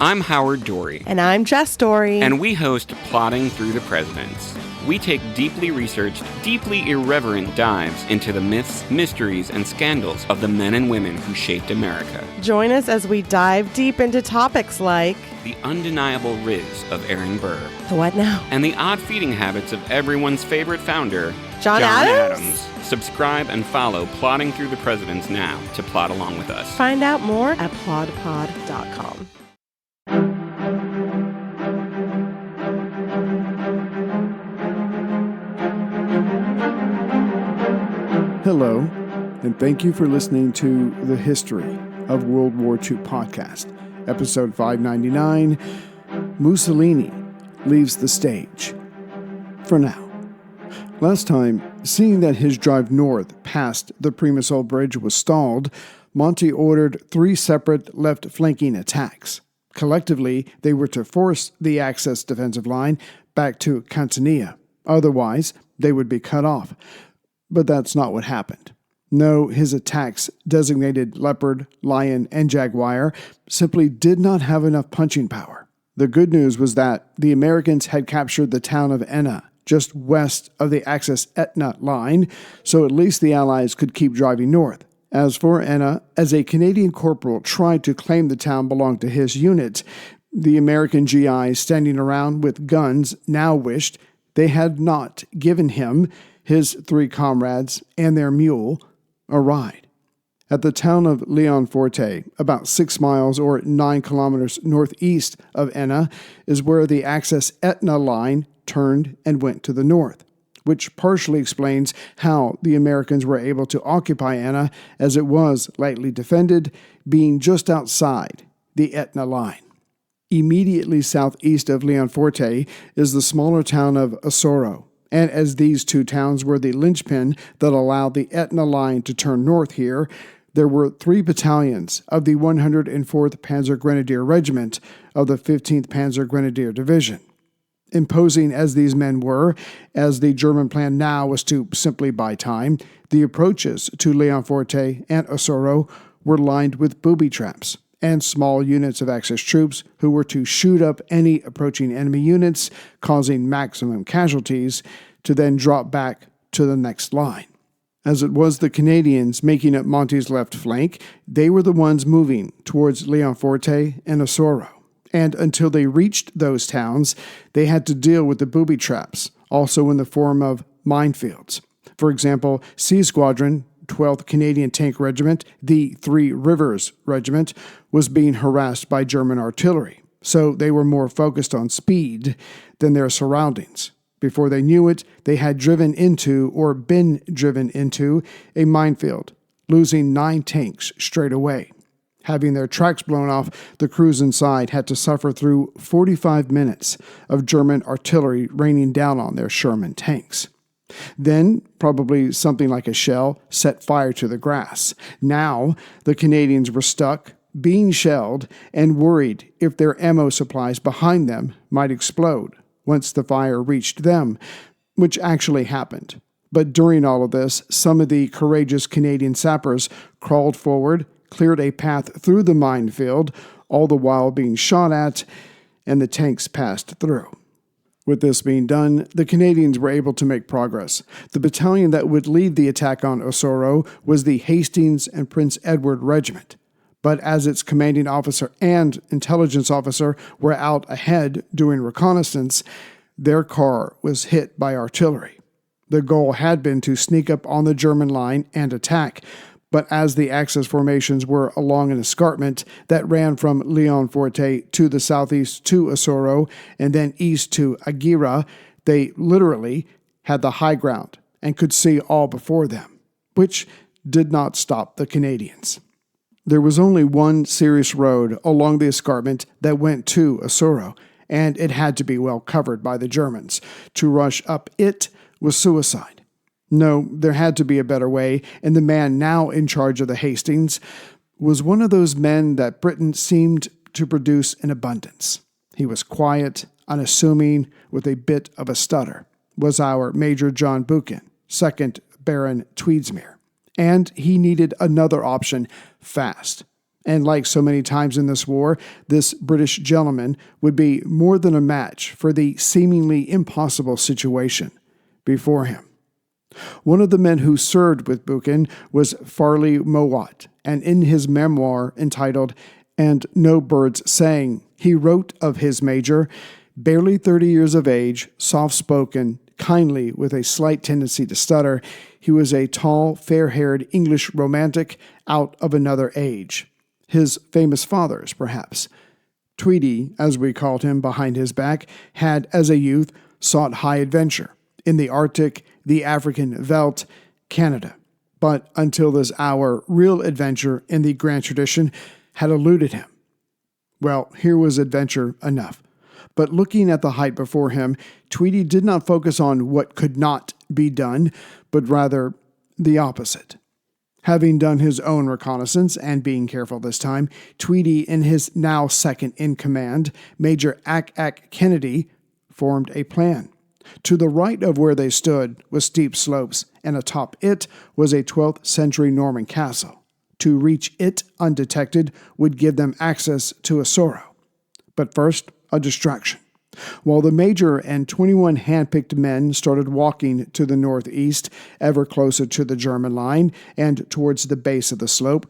I'm Howard Dory. And I'm Jess Dory. And we host Plotting Through the Presidents. We take deeply researched, deeply irreverent dives into the myths, mysteries, and scandals of the men and women who shaped America. Join us as we dive deep into topics like the undeniable riz of Aaron Burr. The what now? And the odd feeding habits of everyone's favorite founder, John Adams. Subscribe and follow Plotting Through the Presidents now to plot along with us. Find out more at plodpod.com. Hello, and thank you for listening to the History of World War II podcast, episode 599, Mussolini leaves the stage. For now. Last time, seeing that his drive north past the Primosol Bridge was stalled, Monty ordered 3 separate left flanking attacks. Collectively, they were to force the Axis defensive line back to Catania. Otherwise, they would be cut off. But that's not what happened. No, his attacks, designated Leopard, Lion, and Jaguar, simply did not have enough punching power. The good news was that the Americans had captured the town of Enna, just west of the Axis-Etna line, so at least the Allies could keep driving north. As for Enna, as a Canadian corporal tried to claim the town belonged to his unit, the American GIs standing around with guns now wished they had not given him, his 3 comrades, and their mule a ride. At the town of Leonforte, about 6 miles or 9 kilometers northeast of Enna, is where the Axis-Etna line turned and went to the north, which partially explains how the Americans were able to occupy Enna as it was lightly defended, being just outside the Etna line. Immediately southeast of Leonforte is the smaller town of Osoro, and as these 2 towns were the linchpin that allowed the Etna line to turn north here, there were 3 battalions of the 104th Panzer Grenadier Regiment of the 15th Panzer Grenadier Division. Imposing as these men were, as the German plan now was to simply buy time, the approaches to Leonforte and Osoro were lined with booby traps and small units of Axis troops who were to shoot up any approaching enemy units, causing maximum casualties, to then drop back to the next line. As it was the Canadians making up Monty's left flank, they were the ones moving towards Leonforte and Osoro. And until they reached those towns, they had to deal with the booby traps, also in the form of minefields. For example, C Squadron, 12th Canadian Tank Regiment, the 3 Rivers Regiment, was being harassed by German artillery, so they were more focused on speed than their surroundings. Before they knew it, they had driven into, or been driven into, a minefield, losing 9 tanks straight away. Having their tracks blown off, the crews inside had to suffer through 45 minutes of German artillery raining down on their Sherman tanks. Then, probably something like a shell set fire to the grass. Now, the Canadians were stuck, being shelled, and worried if their ammo supplies behind them might explode once the fire reached them, which actually happened. But during all of this, some of the courageous Canadian sappers crawled forward, cleared a path through the minefield, all the while being shot at, and the tanks passed through. With this being done, the Canadians were able to make progress. The battalion that would lead the attack on Osoro was the Hastings and Prince Edward Regiment. But as its commanding officer and intelligence officer were out ahead doing reconnaissance, their car was hit by artillery. The goal had been to sneak up on the German line and attack, but as the Axis formations were along an escarpment that ran from Leonforte to the southeast to Osoro and then east to Aguirre, they literally had the high ground and could see all before them, which did not stop the Canadians. There was only one serious road along the escarpment that went to Osoro, and it had to be well covered by the Germans. To rush up it was suicide. No, there had to be a better way, and the man now in charge of the Hastings was one of those men that Britain seemed to produce in abundance. He was quiet, unassuming, with a bit of a stutter, was our Major John Buchan, 2nd Baron Tweedsmuir. And he needed another option fast. And like so many times in this war, this British gentleman would be more than a match for the seemingly impossible situation before him. One of the men who served with Buchan was Farley Mowat, and in his memoir entitled "And No Birds Sang," he wrote of his major, barely 30 years of age, soft-spoken, kindly with a slight tendency to stutter. He was a tall, fair-haired English romantic out of another age. His famous fathers, perhaps. Tweedy, as we called him behind his back, had, as a youth, sought high adventure in the Arctic, the African veldt, Canada. But until this hour, real adventure in the grand tradition had eluded him. Well, here was adventure enough. But looking at the height before him, Tweedy did not focus on what could not be done, but rather the opposite. Having done his own reconnaissance, and being careful this time, Tweedy and his now second-in-command, Major Ack Kennedy, formed a plan. To the right of where they stood was steep slopes, and atop it was a 12th century Norman castle. To reach it undetected would give them access to Osoro. But first, a distraction. While the major and 21 hand-picked men started walking to the northeast, ever closer to the German line and towards the base of the slope,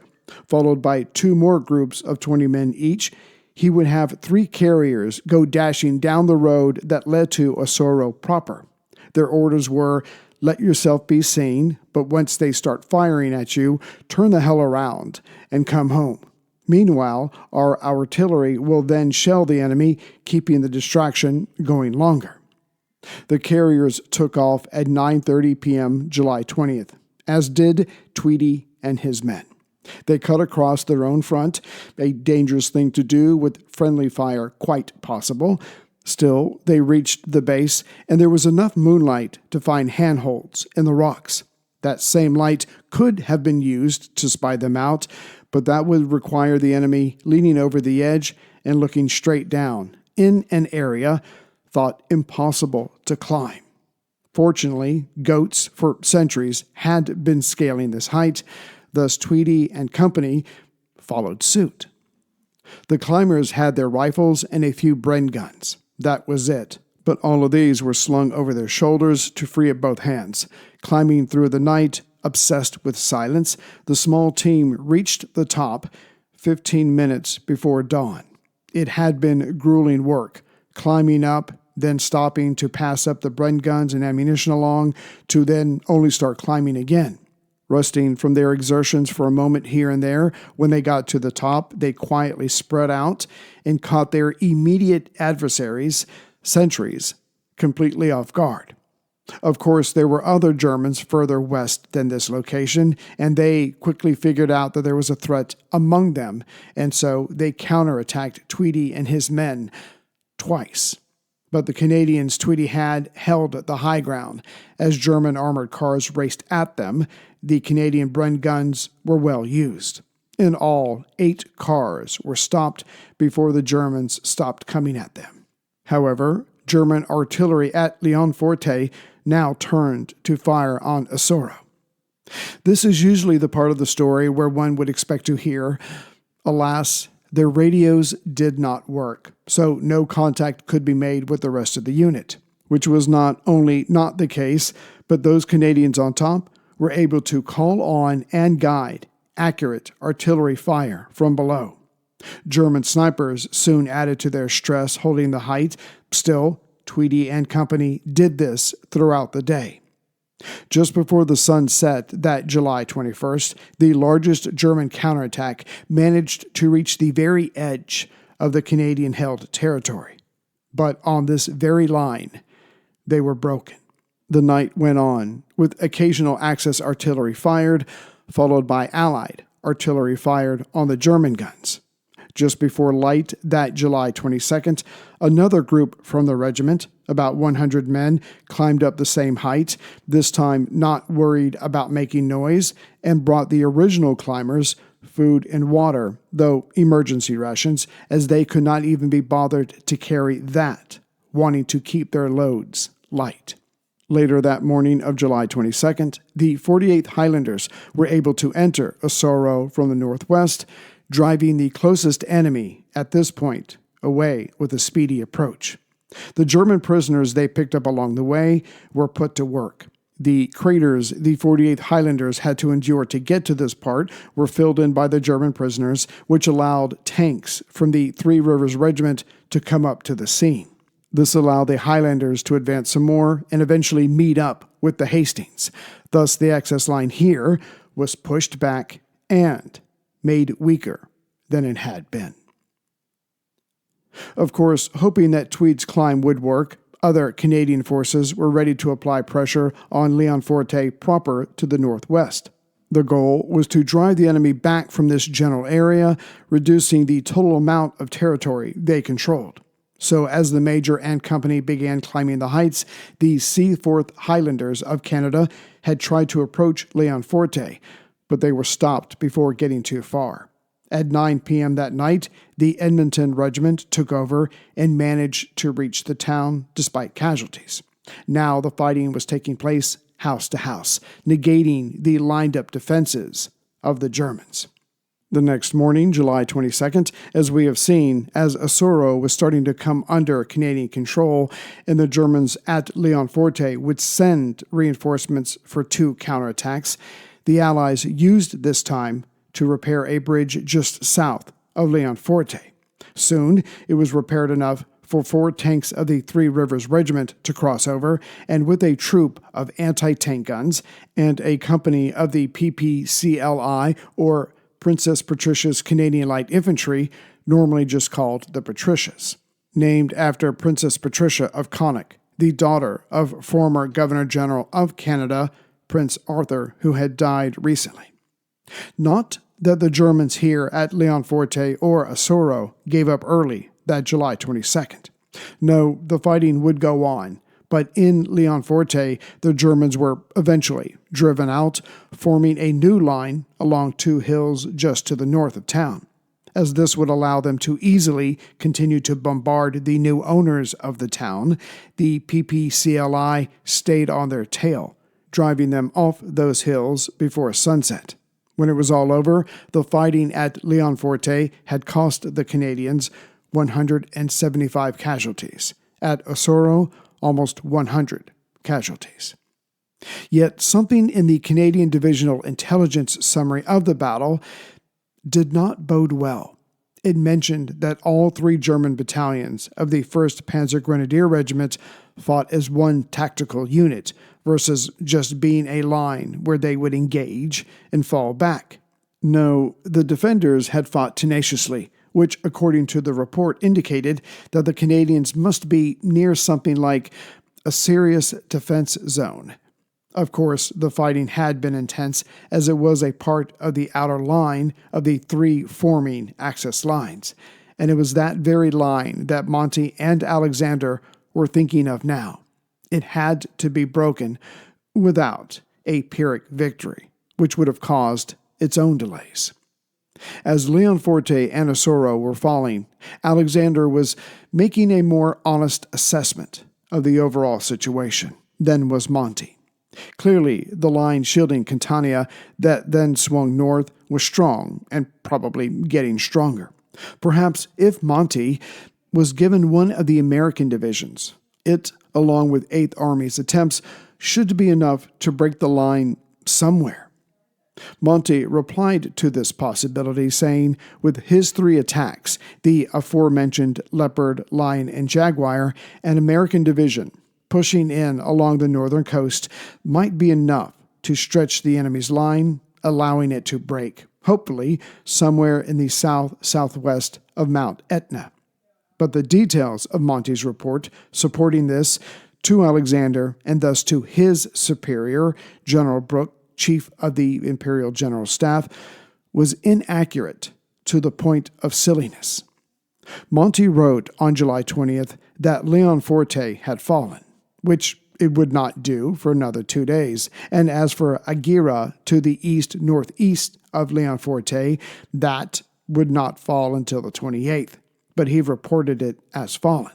followed by 2 more groups of 20 men each, he would have 3 carriers go dashing down the road that led to Osoro proper. Their orders were, let yourself be seen, but once they start firing at you, turn the hell around and come home. Meanwhile, our artillery will then shell the enemy, keeping the distraction going longer. The carriers took off at 9:30 p.m. July 20th, as did Tweedy and his men. They cut across their own front, a dangerous thing to do with friendly fire quite possible. Still, they reached the base, and there was enough moonlight to find handholds in the rocks. That same light could have been used to spy them out, but that would require the enemy leaning over the edge and looking straight down in an area thought impossible to climb. Fortunately, goats for centuries had been scaling this height, thus Tweedy and company followed suit. The climbers had their rifles and a few Bren guns. That was it. But all of these were slung over their shoulders to free up both hands. Climbing through the night, obsessed with silence, the small team reached the top 15 minutes before dawn. It had been grueling work, climbing up, then stopping to pass up the Bren guns and ammunition along, to then only start climbing again. Resting from their exertions for a moment here and there, when they got to the top, they quietly spread out and caught their immediate adversaries, sentries, completely off guard. Of course, there were other Germans further west than this location, and they quickly figured out that there was a threat among them, and so they counterattacked Tweedy and his men twice. But the Canadians Tweedy had held the high ground. As German armored cars raced at them, the Canadian Bren guns were well used. In all, 8 cars were stopped before the Germans stopped coming at them. However, German artillery at Leonforte now turned to fire on Osoro. This is usually the part of the story where one would expect to hear, alas, their radios did not work, so no contact could be made with the rest of the unit, which was not only not the case, but those Canadians on top were able to call on and guide accurate artillery fire from below. German snipers soon added to their stress holding the height. Still, Tweedy and company did this throughout the day. Just before the sun set that July 21st, the largest German counterattack managed to reach the very edge of the Canadian-held territory. But on this very line, they were broken. The night went on, with occasional Axis artillery fired, followed by Allied artillery fired on the German guns. Just before light that July 22nd, another group from the regiment, about 100 men, climbed up the same height, this time not worried about making noise, and brought the original climbers food and water, though emergency rations, as they could not even be bothered to carry that, wanting to keep their loads light. Later that morning of July 22nd, the 48th Highlanders were able to enter Osoro from the northwest, driving the closest enemy at this point away with a speedy approach. The German prisoners they picked up along the way were put to work. The craters the 48th Highlanders had to endure to get to this part were filled in by the German prisoners, which allowed tanks from the Three Rivers Regiment to come up to the scene. This allowed the Highlanders to advance some more and eventually meet up with the Hastings. Thus, the access line here was pushed back and made weaker than it had been. Of course, hoping that Tweed's climb would work, other Canadian forces were ready to apply pressure on Leonforte proper to the northwest. The goal was to drive the enemy back from this general area, reducing the total amount of territory they controlled. So as the Major and company began climbing the heights, the Seaforth Highlanders of Canada had tried to approach Leonforte, but they were stopped before getting too far. At 9 p.m. that night, the Edmonton Regiment took over and managed to reach the town despite casualties. Now the fighting was taking place house to house, negating the lined-up defenses of the Germans. The next morning, July 22nd, as we have seen, as Osoro was starting to come under Canadian control and the Germans at Leonforte would send reinforcements for 2 counterattacks, the Allies used this time to repair a bridge just south of Leonforte. Soon, it was repaired enough for 4 tanks of the Three Rivers Regiment to cross over, and with a troop of anti-tank guns and a company of the PPCLI, or Princess Patricia's Canadian Light Infantry, normally just called the Patricias, named after Princess Patricia of Connaught, the daughter of former Governor-General of Canada, Prince Arthur, who had died recently. Not that the Germans here at Leonforte or Osoro gave up early that July 22nd. No, the fighting would go on, but in Leonforte, the Germans were eventually driven out, forming a new line along 2 hills just to the north of town, as this would allow them to easily continue to bombard the new owners of the town. The PPCLI stayed on their tail, driving them off those hills before sunset. When it was all over, the fighting at Leonforte had cost the Canadians 175 casualties. At Osoro, almost 100 casualties. Yet something in the Canadian Divisional Intelligence Summary of the battle did not bode well. It mentioned that all 3 German battalions of the 1st Panzer Grenadier Regiment fought as one tactical unit versus just being a line where they would engage and fall back. No, the defenders had fought tenaciously, which, according to the report, indicated that the Canadians must be near something like a serious defense zone. Of course, the fighting had been intense, as it was a part of the outer line of the 3 forming Axis lines, and it was that very line that Monty and Alexander were thinking of now. It had to be broken without a Pyrrhic victory, which would have caused its own delays. As Leonforte and Osoro were falling, Alexander was making a more honest assessment of the overall situation than was Monty. Clearly, the line shielding Catania that then swung north was strong and probably getting stronger. Perhaps if Monty was given one of the American divisions, it, along with 8th Army's attempts, should be enough to break the line somewhere. Monty replied to this possibility, saying with his 3 attacks, the aforementioned Leopard, Lion, and Jaguar, an American division pushing in along the northern coast might be enough to stretch the enemy's line, allowing it to break, hopefully somewhere in the south-southwest of Mount Etna. But the details of Monty's report supporting this to Alexander and thus to his superior, General Brooke, Chief of the Imperial General Staff, was inaccurate to the point of silliness. Monty wrote on July 20th that Leonforte had fallen, which it would not do for another 2 days, and as for Aguirre to the east-northeast of Leonforte, that would not fall until the 28th, but he reported it as fallen.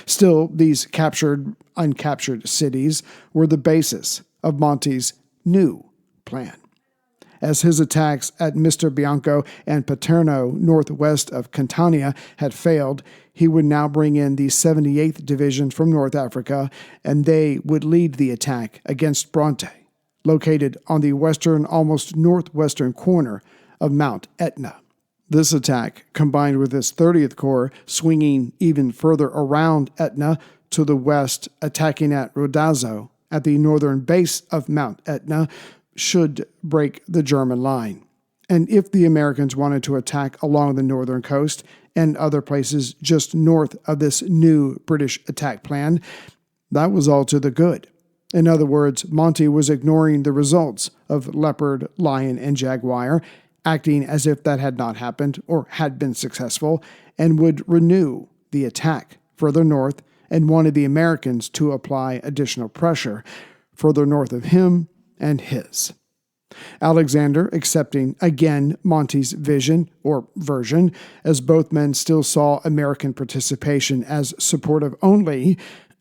Still, these uncaptured cities were the basis of Monty's new plan. As his attacks at Mr. Bianco and Paterno, northwest of Catania, had failed, he would now bring in the 78th Division from North Africa, and they would lead the attack against Bronte, located on the western, almost northwestern corner of Mount Etna. This attack, combined with his 30th Corps swinging even further around Etna to the west, attacking at Rodazzo, at the northern base of Mount Etna, should break the German line. And if the Americans wanted to attack along the northern coast and other places just north of this new British attack plan, that was all to the good. In other words, Monty was ignoring the results of Leopard, Lion, and Jaguar, acting as if that had not happened or had been successful, and would renew the attack further north and wanted the Americans to apply additional pressure further north of him and his. Alexander, accepting again Monty's vision or version, as both men still saw American participation as supportive only,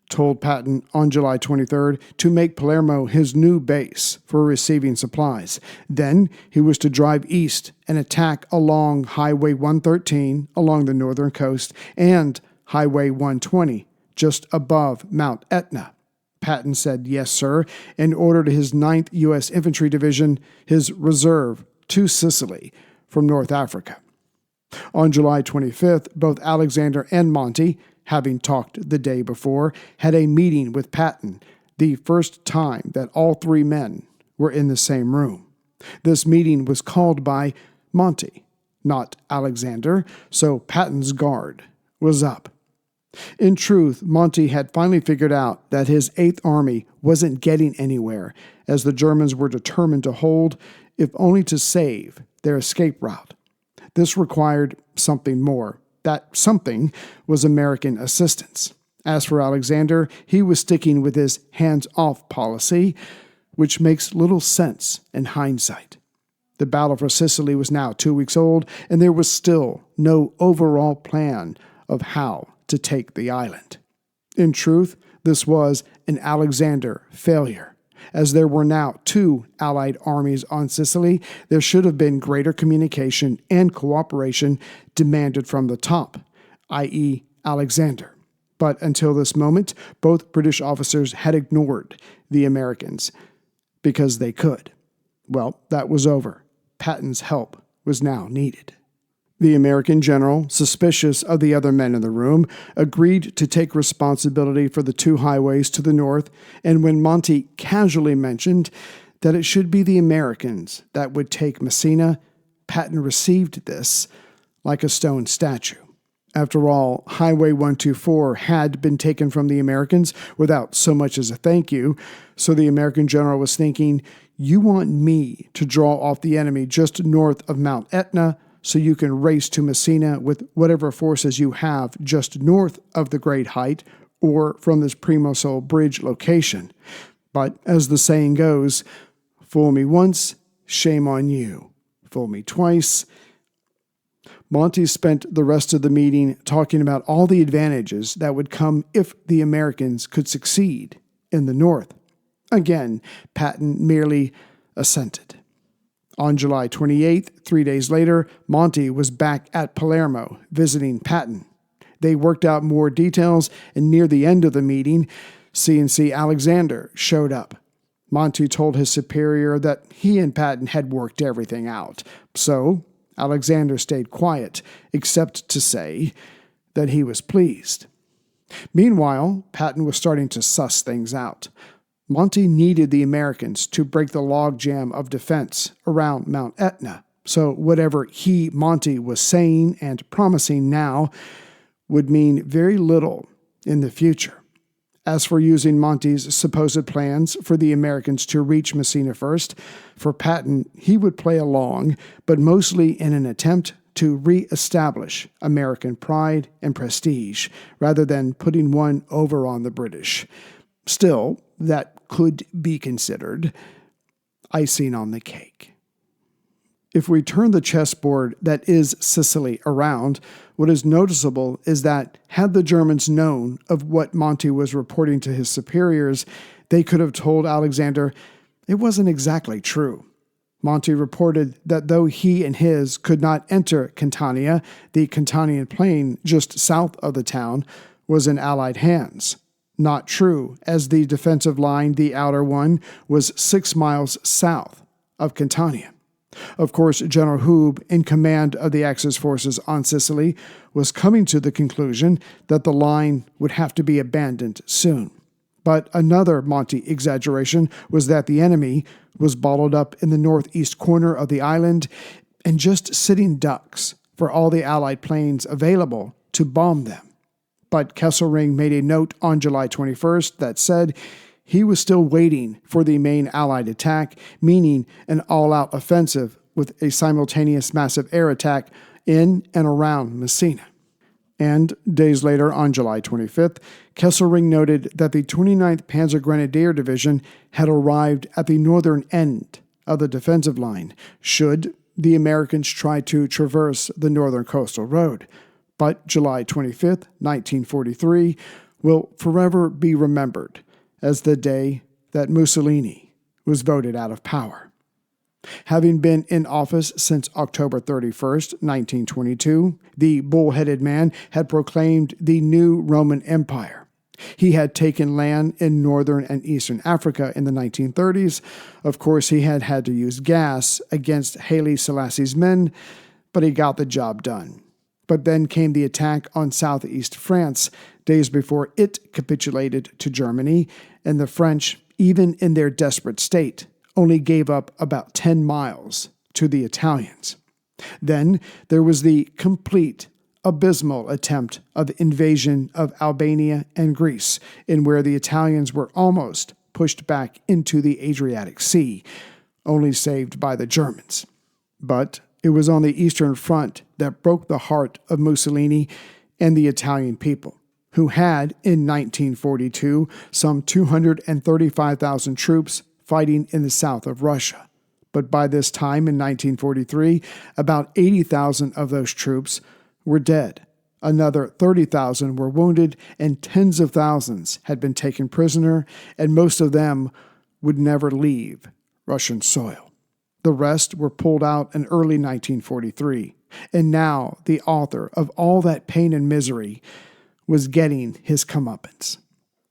told Patton on July 23rd to make Palermo his new base for receiving supplies. Then he was to drive east and attack along Highway 113 along the northern coast and Highway 120 just above Mount Etna. Patton said yes, sir, and ordered his 9th U.S. Infantry Division, his reserve, to Sicily from North Africa. On July 25th, both Alexander and Monty, having talked the day before, had a meeting with Patton, the first time that all three men were in the same room. This meeting was called by Monty, not Alexander, so Patton's guard was up. In truth, Monty had finally figured out that his 8th Army wasn't getting anywhere, as the Germans were determined to hold, if only to save their escape route. This required something more. That something was American assistance. As for Alexander, he was sticking with his hands-off policy, which makes little sense in hindsight. The battle for Sicily was now 2 weeks old, and there was still no overall plan of how to take the island. In truth, this was an Alexander failure. As there were now 2 Allied armies on Sicily, there should have been greater communication and cooperation demanded from the top, i.e. Alexander. But until this moment, both British officers had ignored the Americans because they could. Well, that was over. Patton's help was now needed. The American general, suspicious of the other men in the room, agreed to take responsibility for the 2 highways to the north, and when Monty casually mentioned that it should be the Americans that would take Messina, Patton received this like a stone statue. After all, Highway 124 had been taken from the Americans without so much as a thank you, so the American general was thinking, you want me to draw off the enemy just north of Mount Etna, so you can race to Messina with whatever forces you have just north of the Great Height or from this Primosol Bridge location. But as the saying goes, fool me once, shame on you. Fool me twice. Monty spent the rest of the meeting talking about all the advantages that would come if the Americans could succeed in the north. Again, Patton merely assented. On July 28th, 3 days later, Monty was back at Palermo visiting Patton. They worked out more details, and near the end of the meeting, C&C Alexander showed up. Monty told his superior that he and Patton had worked everything out, so Alexander stayed quiet, except to say that he was pleased. Meanwhile, Patton was starting to suss things out. Monty needed the Americans to break the logjam of defense around Mount Etna, so whatever Monty, was saying and promising now would mean very little in the future. As for using Monty's supposed plans for the Americans to reach Messina first, for Patton, he would play along, but mostly in an attempt to re-establish American pride and prestige, rather than putting one over on the British. Still, that could be considered icing on the cake. If we turn the chessboard that is Sicily around, what is noticeable is that had the Germans known of what Monty was reporting to his superiors, they could have told Alexander it wasn't exactly true. Monty reported that though he and his could not enter Catania, the Catanian plain just south of the town was in Allied hands. Not true, as the defensive line, the outer one, was 6 miles south of Catania. Of course, General Hoob, in command of the Axis forces on Sicily, was coming to the conclusion that the line would have to be abandoned soon. But another Monty exaggeration was that the enemy was bottled up in the northeast corner of the island and just sitting ducks for all the Allied planes available to bomb them. But Kesselring made a note on July 21st that said he was still waiting for the main Allied attack, meaning an all-out offensive with a simultaneous massive air attack in and around Messina. And days later, on July 25th, Kesselring noted that the 29th Panzer Grenadier Division had arrived at the northern end of the defensive line, should the Americans try to traverse the northern coastal road. But July 25th, 1943, will forever be remembered as the day that Mussolini was voted out of power. Having been in office since October 31st, 1922, the bull-headed man had proclaimed the new Roman Empire. He had taken land in northern and eastern Africa in the 1930s. Of course, he had had to use gas against Haile Selassie's men, but he got the job done. But then came the attack on southeast France, days before it capitulated to Germany, and the French, even in their desperate state, only gave up about 10 miles to the Italians. Then there was the complete, abysmal attempt of invasion of Albania and Greece, in where the Italians were almost pushed back into the Adriatic Sea, only saved by the Germans. But it was on the Eastern Front that broke the heart of Mussolini and the Italian people, who had, in 1942, some 235,000 troops fighting in the south of Russia. But by this time in 1943, about 80,000 of those troops were dead. Another 30,000 were wounded, and tens of thousands had been taken prisoner, and most of them would never leave Russian soil. The rest were pulled out in early 1943, and now the author of all that pain and misery was getting his comeuppance.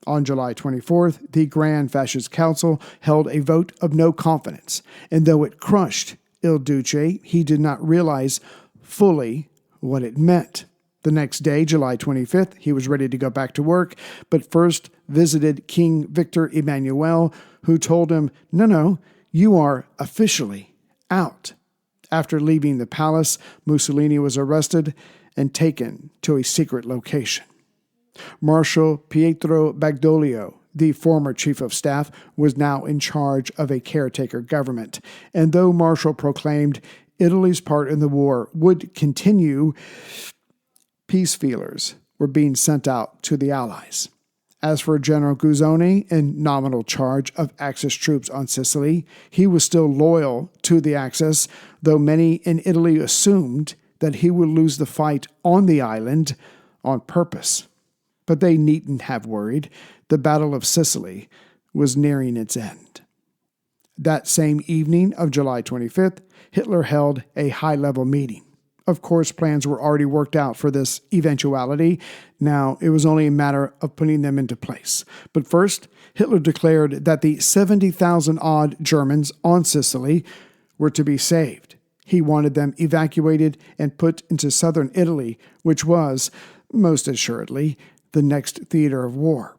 On July 24th, the Grand Fascist Council held a vote of no confidence, and though it crushed Il Duce, he did not realize fully what it meant. The next day, July 25th, he was ready to go back to work, but first visited King Victor Emmanuel, who told him, No, you are officially out. After leaving the palace, Mussolini was arrested and taken to a secret location. Marshal Pietro Badoglio, the former chief of staff, was now in charge of a caretaker government, and though Marshal proclaimed Italy's part in the war would continue, peace feelers were being sent out to the Allies. As for General Guzzoni, in nominal charge of Axis troops on Sicily, he was still loyal to the Axis, though many in Italy assumed that he would lose the fight on the island on purpose. But they needn't have worried. The Battle of Sicily was nearing its end. That same evening of July 25th, Hitler held a high-level meeting. Of course, plans were already worked out for this eventuality. Now, it was only a matter of putting them into place. But first, Hitler declared that the 70,000-odd Germans on Sicily were to be saved. He wanted them evacuated and put into southern Italy, which was, most assuredly, the next theater of war.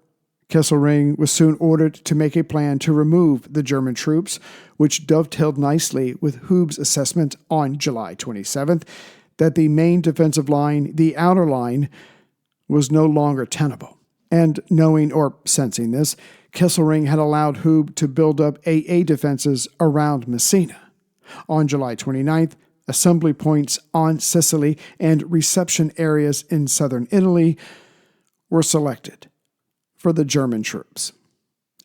Kesselring was soon ordered to make a plan to remove the German troops, which dovetailed nicely with Hoob's assessment on July 27th that the main defensive line, the outer line, was no longer tenable. And knowing or sensing this, Kesselring had allowed Hoob to build up AA defenses around Messina. On July 29th, assembly points on Sicily and reception areas in southern Italy were selected for the German troops.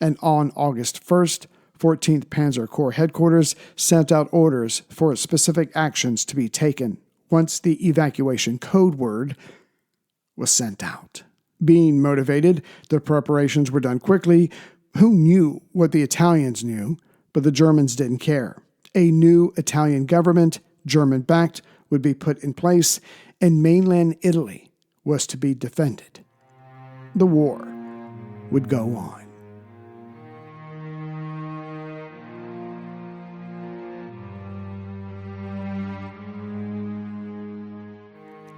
And on August 1st, 14th Panzer Corps headquarters sent out orders for specific actions to be taken once the evacuation code word was sent out. Being motivated, the preparations were done quickly. Who knew what the Italians knew? But the Germans didn't care. A new Italian government, German-backed, would be put in place, and mainland Italy was to be defended. The war would go on.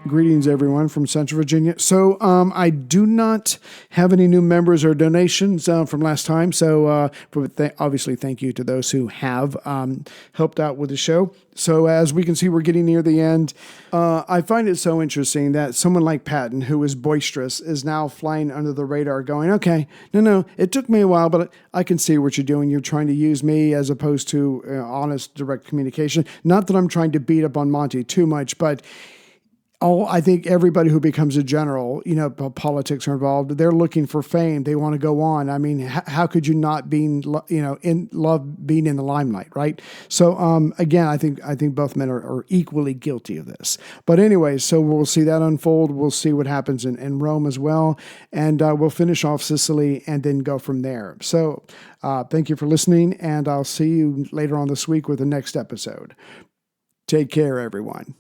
Greetings, everyone, from Central Virginia. So I do not have any new members or donations from last time. So obviously, thank you to those who have helped out with the show. So as we can see, we're getting near the end. I find it so interesting that someone like Patton, who is boisterous, is now flying under the radar going, okay, no, it took me a while, but I can see what you're doing. You're trying to use me as opposed to honest, direct communication. Not that I'm trying to beat up on Monty too much, but I think everybody who becomes a general, politics are involved. They're looking for fame. They want to go on. I mean, how could you not love being in the limelight, right? So again, I think both men are equally guilty of this. But anyway, so we'll see that unfold. We'll see what happens in Rome as well, and we'll finish off Sicily and then go from there. So thank you for listening, and I'll see you later on this week with the next episode. Take care, everyone.